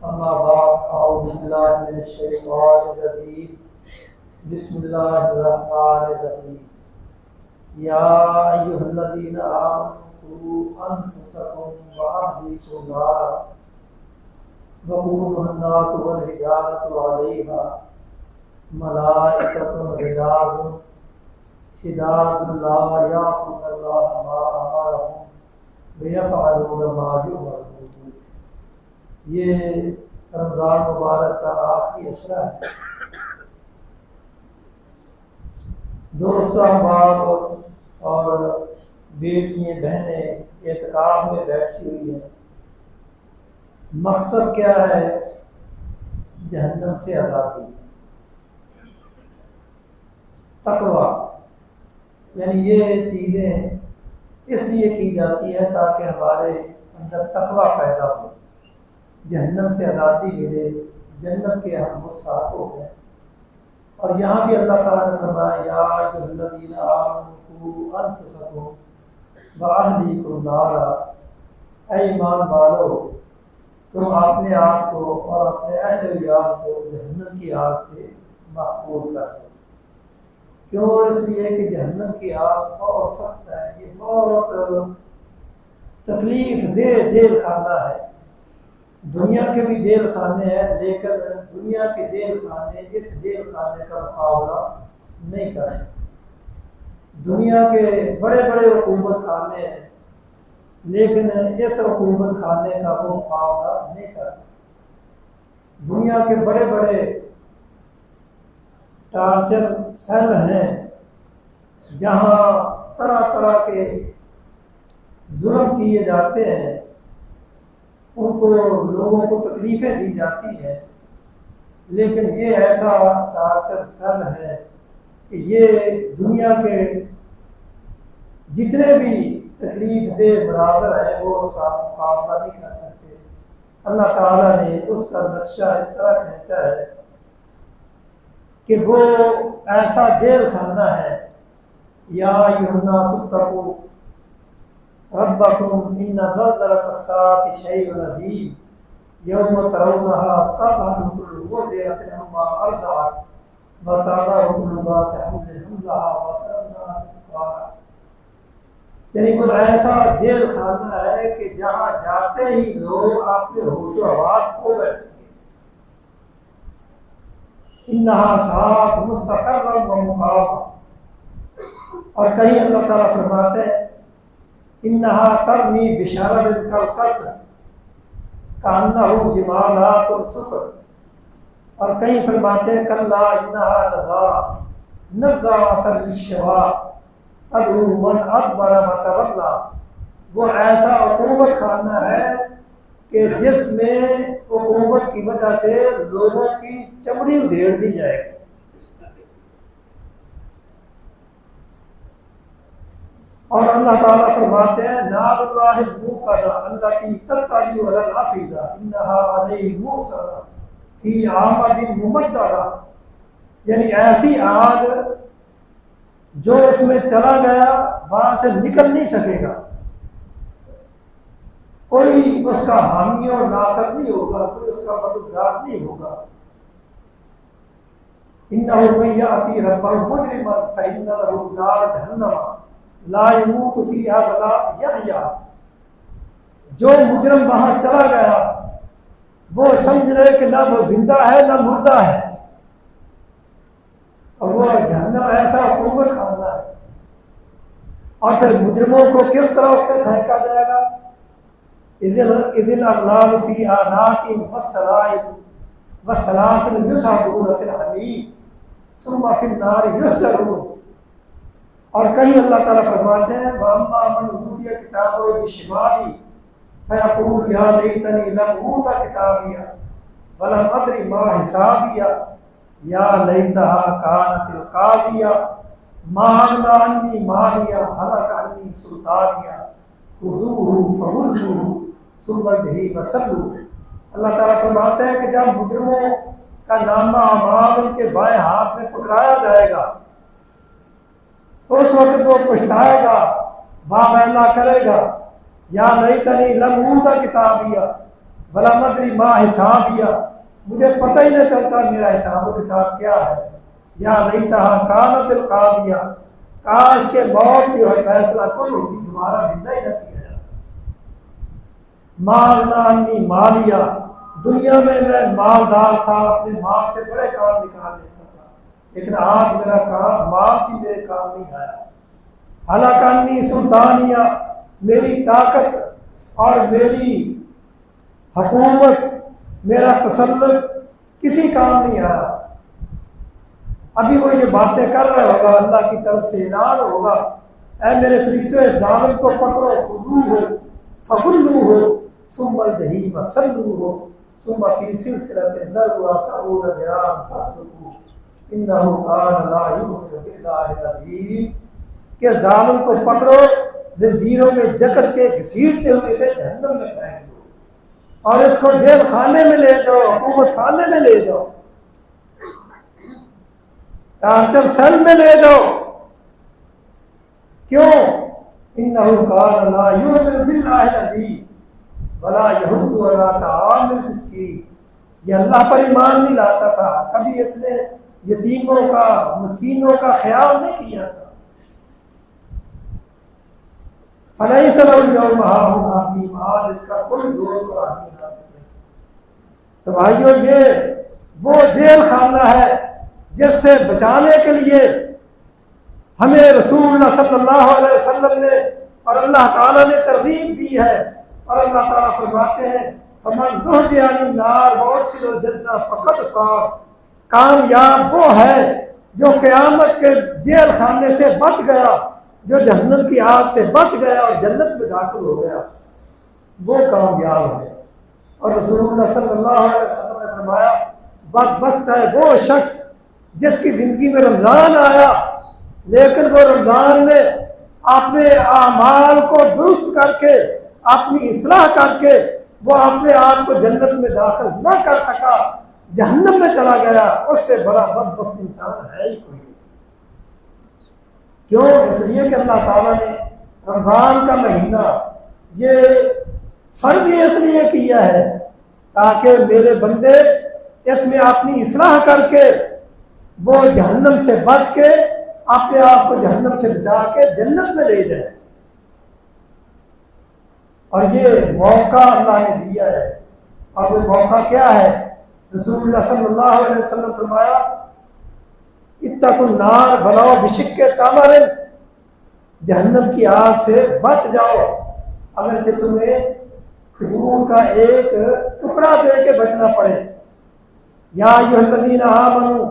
اما بعد اعوذ باللہ من الشیطان الرجیم بسم اللہ الرحمن الرحیم یا ایھا الذین آمنوا قوا انفسکم واہلیکم نارا وقودها الناس والحجارة علیہا ملائکۃ غلاظ شداد لا یعصون اللہ ما امرهم ویفعلون ما یؤمرون۔ یہ رمضان مبارک کا آخری اشرہ ہے۔ دوست احباب اور بیٹیاں بہنیں اعتکاف میں بیٹھی ہوئی ہیں۔ مقصد کیا ہے؟ جہنم سے آزادی، تقوی، یعنی یہ چیزیں اس لیے کی جاتی ہیں تاکہ ہمارے اندر تقوی پیدا ہو، جہنم سے آزادی ملے، جنت کے ہم مستحق ہو گئے۔ اور یہاں بھی اللہ تعالیٰ نے فرمایا یا ایھا الذین آمنوا قوا انفسکم واہلیکم نارا، اے ایمان والو تم اپنے آپ کو اور اپنے اہل و عیال کو جہنم کی آگ سے محفوظ کر دو۔ کیوں؟ اس لیے کہ جہنم کی آگ بہت سخت ہے، یہ بہت تکلیف دہ جیل خانہ ہے۔ دنیا کے بھی جیل خانے ہیں، لیکن دنیا کے جیل خانے اس جیل خانے کا مقابلہ نہیں کر سکتے۔ دنیا کے بڑے بڑے حکومت خانے ہیں، لیکن اس حکومت خانے کا وہ مقابلہ نہیں کر سکتے۔ دنیا کے بڑے بڑے ٹارچر سیل ہیں جہاں طرح طرح کے ظلم کیے جاتے ہیں، ان کو لوگوں کو تکلیفیں دی جاتی ہیں، لیکن یہ ایسا ٹارچر سیل ہے کہ یہ دنیا کے جتنے بھی تکلیف دہ مناظر ہیں وہ اس کا مقابلہ نہیں کر سکتے۔ اللہ تعالیٰ نے اس کا نقشہ اس طرح کھینچا ہے کہ وہ ایسا جیل خانہ ہے، یا ایھا الناس اتقوا ربکم ان زلزلۃ الساعۃ شیء عظیم یوم ترونها تذهل كل مرضعۃ عما ارضعت وتضع كل ذات حمل حملها وترى الناس سکارى۔ یعنی وہ ایسا جیل خانہ ہے کہ جہاں جاتے ہی لوگ اپنے ہوش و حواس کھو بیٹھیں گے۔ انها ساعۃ مستقرا ومقاما۔ اور کہیں اللہ تعالیٰ فرماتے ہیں انها ترمی بشرر کالقصر کأنه جمالات صفر۔ اور کہیں فرماتے ہیں کلا انها لظیٰ نزاعۃ للشویٰ تدعو من ادبر وتولیٰ۔ وہ ایسا حکومت خانہ ہے کہ جس میں حکومت کی وجہ سے لوگوں کی چمڑی ادھیڑ دی جائے گی۔ اور اللہ تعالیٰ فرماتے ہیں نار اللہ الموقدہ التی تطلع علی الافئدہ انها علیہم موصدہ فی عامد ممددہ۔ یعنی ایسی آگ جو اس میں چلا گیا وہاں سے نکل نہیں سکے گا، کوئی اس کا حامی و ناصر نہیں ہوگا، کوئی اس کا مددگار نہیں ہوگا۔ انہ من یأتی ربہ مجرما فإن لہ نار جہنم لا يموت فیہا ولا یحییٰ۔ جو مجرم وہاں چلا گیا وہ سمجھ رہے کہ نہ وہ زندہ ہے نہ مردہ ہے، اور وہ جہنم ایسا حکومت خانہ ہے۔ اور پھر مجرموں کو کس طرح اس پہ پھینکا جائے گا؟ اذ الاغلال فی اعناقہم والسلاسل یسحبون فی الحمیم ثم فی النار یسجرون۔ اور کہیں اللہ تعالیٰ فرماتے ہیں وَأَمَّا مَنْ أُوتِیَ کِتَابَهُ بِشِمَالِهِ فَيَقُولُ يَا لَيْتَنِی لَمْ أُوتَ کِتَابِیَهْ وَلَمْ أَدْرِ مَا حِسَابِیَهْ یَا لَیتَهَا کَانَتِ الْقَاضِیَةَ مَا أَغْنَىٰ عَنِّی مَالِیَهْ هَلَكَ عَنِّی سُلْطَانِیَهْ خُذُوهُ فَغُلُّوهُ ثُمَّ الْجَحِیمَ صَلُّوهُ۔ اللہ تعالیٰ فرماتے ہیں کہ جب مجرموں کا نامہ اعمال ان کے بائیں ہاتھ میں پکڑایا جائے گا تو اس وقت وہ پچھتائے گا، واہ ویلا کرے گا، یا لیتنی لم اوتا کتابیہ، ولا مدری ما حسابیہ، مجھے پتہ ہی نہیں چلتا میرا حساب و کتاب کیا ہے، یا لیتہا کانت القاضیہ، کاش کے موت جو ہے فیصلہ کن ہوتی، دوبارہ زندہ ہی نہ کیا جاتا۔ ما اغنی عنی مالیہ، دنیا میں مالدار تھا، اپنے مال سے بڑے کام نکال لیتا تھا، لیکن آج میرا کام مال بھی میرے کام نہیں آیا۔ ہلاک عنی سلطانیہ، میری طاقت اور میری حکومت، میرا تسلط کسی کام نہیں آیا۔ ابھی وہ یہ باتیں کر رہا ہوگا، اللہ کی طرف سے اعلان ہوگا، اے میرے فرشتوں اس ظالم کو پکڑو، خذوہ فغلوہ ثم الجحیم صلوہ ثم فی سلسلۃ ذرعها 70 ذراعا فاسلکوہ انہ کان لا یؤمن باللہ العظیم، کہ ظالم کو پکڑو، زنجیروں میں جکڑ کے گھسیٹتے ہوئے اسے جہنم میں پھینک دو، اور اس کو جیل خانے میں لے جاؤ، حکومت خانے میں لے جاؤ، ٹارچر سیل میں لے جاؤ۔ کیوں؟ انہ کان لا یؤمن باللہ العظیم ولا یحض علی طعام المسکین، یہ اللہ پر ایمان نہیں لاتا تھا، کبھی اس نے یتیموں کا مسکینوں کا خیال نہیں کیا تھا۔ فلیس لہ اليوم ہاہنا حمیم، آج اس کا کوئی دوست اور حامی ناصر نہیں۔ تو بھائیو، یہ وہ جیل خانہ ہے جس سے بچانے کے لیے ہمیں رسول اللہ صلی اللہ علیہ وسلم نے اور اللہ تعالیٰ نے ترغیب دی ہے، اور اللہ تعالیٰ فرماتے ہیں فمن زحزح عن النار وادخل الجنہ فقد فاز، کامیاب وہ ہے جو قیامت کے جیل خانے سے بچ گیا، جو جہنم کی آگ سے بچ گیا اور جنت میں داخل ہو گیا، وہ کامیاب ہے۔ اور رسول اللہ صلی اللہ علیہ وسلم نے فرمایا بدبخت ہے وہ شخص جس کی زندگی میں رمضان آیا، لیکن وہ رمضان میں اپنے اعمال کو درست کر کے، اپنی اصلاح کر کے، وہ اپنے آپ کو جنت میں داخل نہ کر سکا، جہنم میں چلا گیا، اس سے بڑا بدبخت انسان ہے ہی کوئی نہیں۔ کیوں؟ اس لیے کہ اللہ تعالیٰ نے رمضان کا مہینہ یہ فرض اس لیے کیا ہے تاکہ میرے بندے اس میں اپنی اصلاح کر کے وہ جہنم سے بچ کے اپنے آپ کو جہنم سے بچا کے جنت میں لے جائے، اور یہ موقع اللہ نے دیا ہے۔ اور وہ موقع کیا ہے؟ رسول اللہ صلی اللہ علیہ وسلم فرمایا اتقوا النار ولو بشق تمر، جہنم کی آگ سے بچ جاؤ اگرچہ تمہیں کھجور کا ایک ٹکڑا دے کے بچنا پڑے۔ یا ایھا الذین آمنوا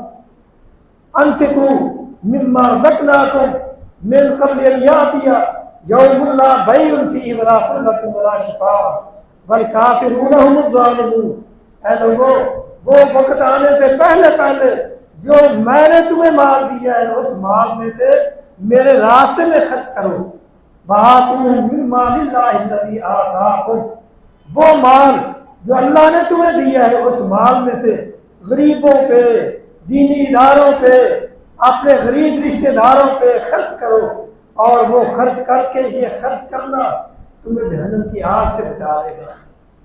انفقوا مما رزقناکم من قبل ان یأتی یوم لا بیع فیہ ولا خلۃ ولا شفاعۃ والکافرون ھم الظالمون، اے لوگو وہ وقت آنے سے پہلے پہلے جو میں نے تمہیں مال دیا ہے اس مال میں سے میرے راستے میں خرچ کرو۔ وآتوا من مال اللہ الذی آتاکم، وہ مال جو اللہ نے تمہیں دیا ہے اس مال میں سے غریبوں پہ، دینی اداروں پہ، اپنے غریب رشتہ داروں پہ خرچ کرو، اور وہ خرچ کر کے یہ خرچ کرنا تمہیں جہنم کی آگ سے بچا لے گا۔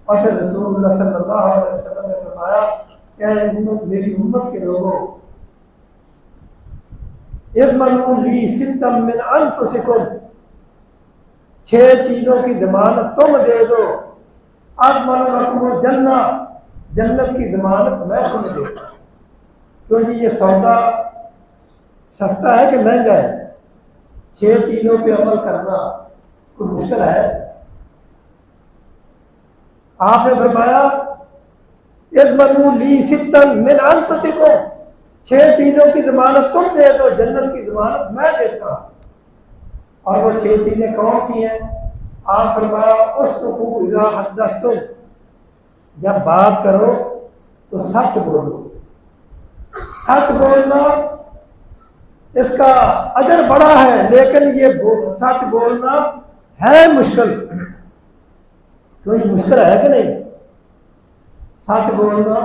اور پھر رسول اللہ صلی اللہ علیہ وسلم نے فرمایا کہ اے امت، میری امت کے لوگوں، اضمنوا لی ستا من انفسکم، 6 چیزوں کی ضمانت تم دے دو، اضمن لکم الجنہ، جنت کی ضمانت میں تمہیں دیتا ہوں۔ کیوں جی؟ یہ سودا سستا ہے کہ مہنگا ہے؟ 6 چیزوں پہ عمل کرنا کوئی مشکل ہے؟ آپ نے فرمایا اضمنوا لی ستا من انفسکم، 6 چیزوں کی ضمانت تم دے دو، جنت کی ضمانت میں دیتا ہوں۔ اور وہ 6 چیزیں کون سی ہیں؟ آپ فرمایا اصدقوا اذا حدثتم، جب بات کرو تو سچ بولو۔ سچ بولنا اس کا اجر بڑا ہے، لیکن یہ سچ بولنا ہے مشکل۔ کیوں یہ مشکل ہے کہ نہیں؟ سچ بولنا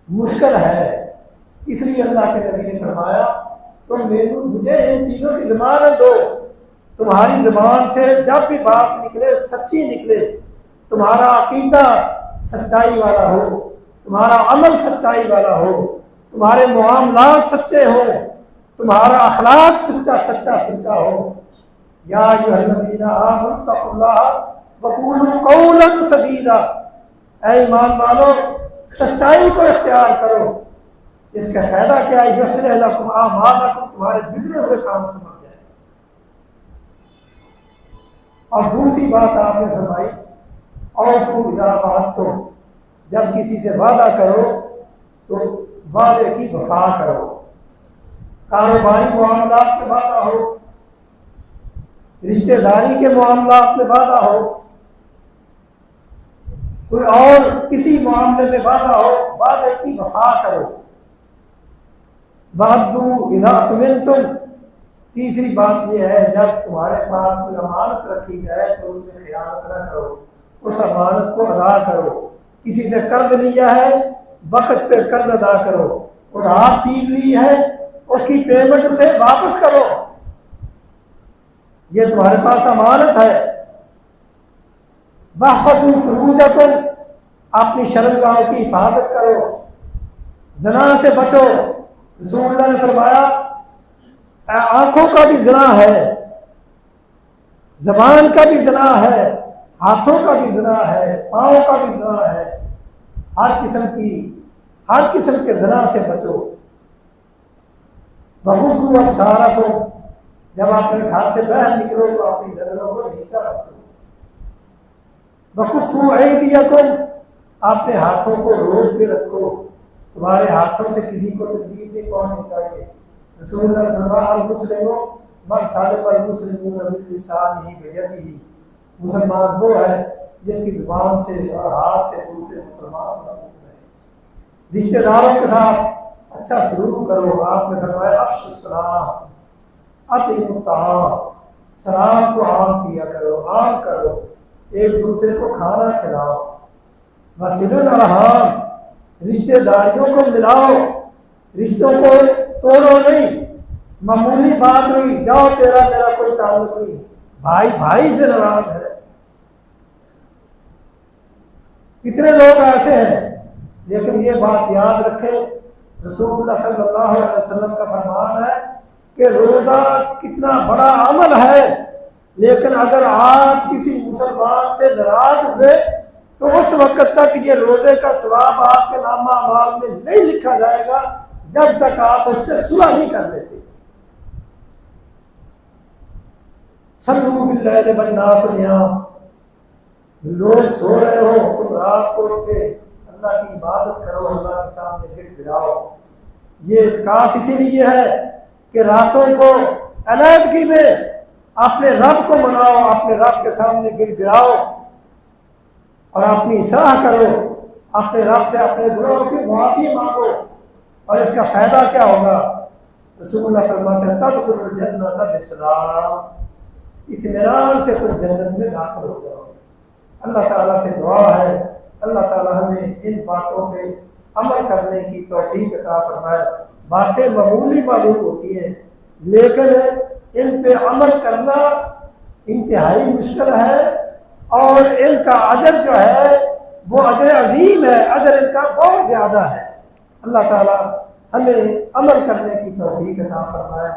مشکل ہے، اس لیے اللہ کے نبی نے فرمایا تم مجھے ان چیزوں کی ضمانت دو، تمہاری زبان سے جب بھی بات نکلے سچی نکلے، تمہارا عقیدہ سچائی والا ہو، تمہارا عمل سچائی والا ہو، تمہارے معاملات سچے ہوں، تمہارا اخلاق سچا ہو۔ یا ایھا الذین آمنوا اتقوا اللہ وقولوا قولا سدیدا، اے ایمان والو سچائی کو اختیار کرو، اس کا فائدہ کیا ہے؟ یصلح لکم اعمالکم، تمہارے بگڑے ہوئے کام سمجھ جائے گا۔ اور دوسری بات آپ نے فرمائی اوفوا اذا وعدتم، جب کسی سے وعدہ کرو تو وعدے کی وفا کرو، کاروباری معاملات میں وعدہ ہو، رشتہ داری کے معاملات میں وعدہ ہو، کوئی اور کسی معاملے میں وعدہ ہو، وعدے کی وفا کرو۔ وعدوا اذا اؤتمنتم، تیسری بات یہ ہے جب تمہارے پاس کوئی امانت رکھی جائے تو اس میں خیانت نہ کرو، اس امانت کو ادا کرو۔ کسی سے قرض لیا ہے وقت پہ قرض ادا کرو، ادھار چیز لی ہے اس کی پیمنٹ اسے واپس کرو، یہ تمہارے پاس امانت ہے۔ واحفظوا فروجکم، اپنی شرمگاہوں کی حفاظت کرو، زنا سے بچو۔ رسول اللہ نے فرمایا آنکھوں کا بھی زنا ہے، زبان کا بھی زنا ہے، ہاتھوں کا بھی زنا ہے، پاؤں کا بھی زنا ہے، ہر قسم کے زنا سے بچو۔ وغضوا ابصارکم، جب اپنے گھر سے باہر نکلو تو اپنی نظروں کو نیچا رکھو۔ وکفوا ایدیکم، اپنے ہاتھوں کو روک کے رکھو، تمہارے ہاتھوں سے کسی کو تکلیف نہیں پہنچنی چاہیے۔ رسول اللہ نے فرمایا المسلم من سلم المسلمون من لسانہ بیدہ، مسلمان وہ ہے جس کی زبان سے اور ہاتھ سے دوسرے مسلمان محفوظ رہے۔ رشتہ داروں کے ساتھ اچھا سلوک کرو، آپ نے فرمایا افشوا السلام اطعموا الطعام، سلام کو عام کیا کرو، عام کرو، ایک دوسرے کو کھانا کھلاؤ۔ وصلوا الارحام، رشتہ داریوں کو ملاؤ، رشتوں کو توڑو نہیں۔ معمولی بات ہوئی جاؤ تیرا میرا کوئی تعلق نہیں، بھائی بھائی سے ناراض ہے۔ کتنے لوگ ایسے ہیں، لیکن یہ بات یاد رکھیں رسول اللہ صلی اللہ علیہ وسلم کا فرمان ہے کہ روزہ کتنا بڑا عمل ہے، لیکن اگر آپ کسی مسلمان سے ناراض ہوئے تو اس وقت تک یہ روزے کا ثواب آپ کے نامہ اعمال میں نہیں لکھا جائے گا جب تک آپ اس سے صلح نہیں کر لیتے۔ صلوا باللیل والناس نیام، لوگ سو رہے ہو تم رات کو اٹھ کے اللہ کی عبادت کرو، اللہ کے سامنے گڑ گڑاؤ۔ یہ اعتکاف اسی لیے ہے کہ راتوں کو علیحدگی میں اپنے رب کو مناؤ، اپنے رب کے سامنے گڑ گڑاؤ اور اپنی اصلاح کرو، اپنے رب سے اپنے گناہوں کی معافی مانگو۔ اور اس کا فائدہ کیا ہوگا؟ رسول اللہ فرماتے ہیں تدخل الجنت بسلام، اطمینان سے تم جنت میں داخل ہو جاؤ گے۔ اللہ تعالیٰ سے دعا ہے اللہ تعالیٰ ہمیں ان باتوں پہ عمل کرنے کی توفیق عطا فرمائے۔ باتیں معمولی معلوم ہوتی ہیں لیکن ان پہ عمل کرنا انتہائی مشکل ہے، اور ان کا اجر جو ہے وہ اجر عظیم ہے، اجر ان کا بہت زیادہ ہے۔ اللہ تعالیٰ ہمیں عمل کرنے کی توفیق عطا فرمائے۔